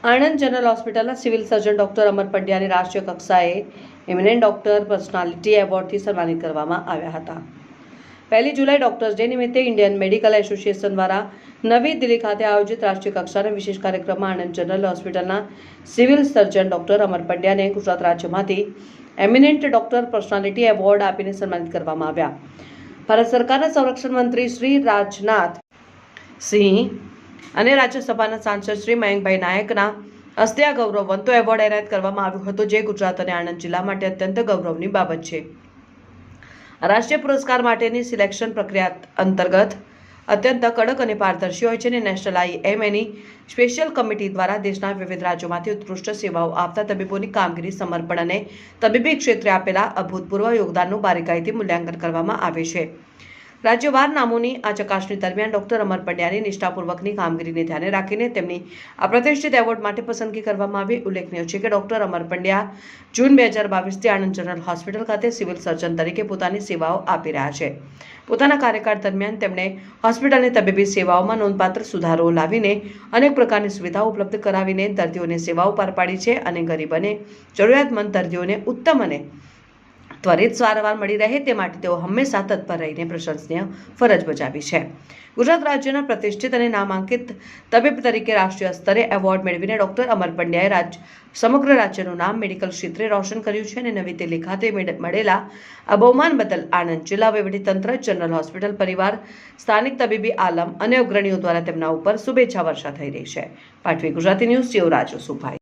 Anand general હોસ્પિટલના civil surgeon doctor અમર પંડ્યાને રાષ્ટ્રીય કક્ષાએ એમિનેન્ટ ડોક્ટર પર્સનાલિટી એવોર્ડથી સન્માનિત કરવામાં આવ્યા હતા। 1 જુલાઈ ડોક્ટર્સ ડે નિમિત્તે ઇન્ડિયન મેડિકલ એસોસિએશન દ્વારા નવી દિલ્હી ખાતે આયોજિત રાષ્ટ્રીય કક્ષાના વિશેષ કાર્યક્રમમાં આણંદ જનરલ હોસ્પિટલના સિવિલ સર્જન ડોક્ટર અમર પંડ્યાને ગુજરાત રાજ્યમાંથી એમિનેન્ટ ડોક્ટર પર્સનાલિટી એવોર્ડ આપીને સન્માનિત કરવામાં આવ્યા। ભારત સરકારના સંરક્ષણ મંત્રી શ્રી રાજનાથ સિંહ અને રાજ્યસભાના સાંસદ શ્રી મયંકભાઈ નાયકના હસ્તે આ ગૌરવવંતો એવોર્ડ એનાયત કરવામાં આવ્યો હતો, જે ગુજરાત અને આણંદ જિલ્લા માટે અત્યંત ગૌરવની બાબત છે। રાષ્ટ્રીય પુરસ્કાર માટેની સિલેક્શન પ્રક્રિયા અંતર્ગત અત્યંત કડક અને પારદર્શી હોય છે અને નેશનલ IMAની સ્પેશિયલ કમિટી દ્વારા દેશના વિવિધ રાજ્યોમાંથી ઉત્કૃષ્ટ સેવાઓ આપતા તબીબોની કામગીરી, સમર્પણ અને તબીબી ક્ષેત્રે આપેલા અભૂતપૂર્વ યોગદાનનું બારીકાઈથી મૂલ્યાંકન કરવામાં આવે છે। રાજ્યવાર નામોની આ ચકાસણી દરમિયાન ડોક્ટર અમર પંડ્યાની નિષ્ઠાપૂર્વકની કામગીરીને ધ્યાને રાખીને તેમની આ પ્રતિષ્ઠિત એવોર્ડ માટે પસંદગી કરવામાં આવી। ઉલ્લેખનીય છે કે ડોક્ટર અમર પંડ્યા જૂન 2022થી આણંદ જનરલ હોસ્પિટલ ખાતે સિવિલ સર્જન તરીકે પોતાની સેવાઓ આપી રહ્યા છે। પોતાના કાર્યકાળ દરમિયાન તેમણે હોસ્પિટલની તબીબી સેવાઓમાં નોંધપાત્ર સુધારો લાવીને અનેક પ્રકારની સુવિધાઓ ઉપલબ્ધ કરાવીને દર્દીઓને સેવાઓ પૂરી પાડી છે અને ગરીબ અને જરૂરિયાતમંદ દર્દીઓને ઉત્તમ અને ત્વરિત સારવાર મળી રહે તે માટે તેઓ હંમેશા તત્પર રહીને પ્રશંસનીય ફરજ બજાવી છે। ગુજરાત રાજ્યના પ્રતિષ્ઠિત અને નામાંકિત તબીબ તરીકે રાષ્ટ્રીય સ્તરે એવોર્ડ મેળવીને ડોક્ટર અમર પંડ્યાએ સમગ્ર રાજ્યનું નામ મેડિકલ ક્ષેત્રે રોશન કર્યું છે અને નવી દિલ્હી ખાતે મળેલા આ બહુમાન બદલ આણંદ જિલ્લા વહીવટીતંત્ર, જનરલ હોસ્પિટલ પરિવાર, સ્થાનિક તબીબી આલમ અને અગ્રણીઓ દ્વારા તેમના ઉપર શુભેચ્છા વર્ષા થઈ રહી છે। પાટવી ગુજરાતી ન્યૂઝ, યુવરાજ સુભાઈ।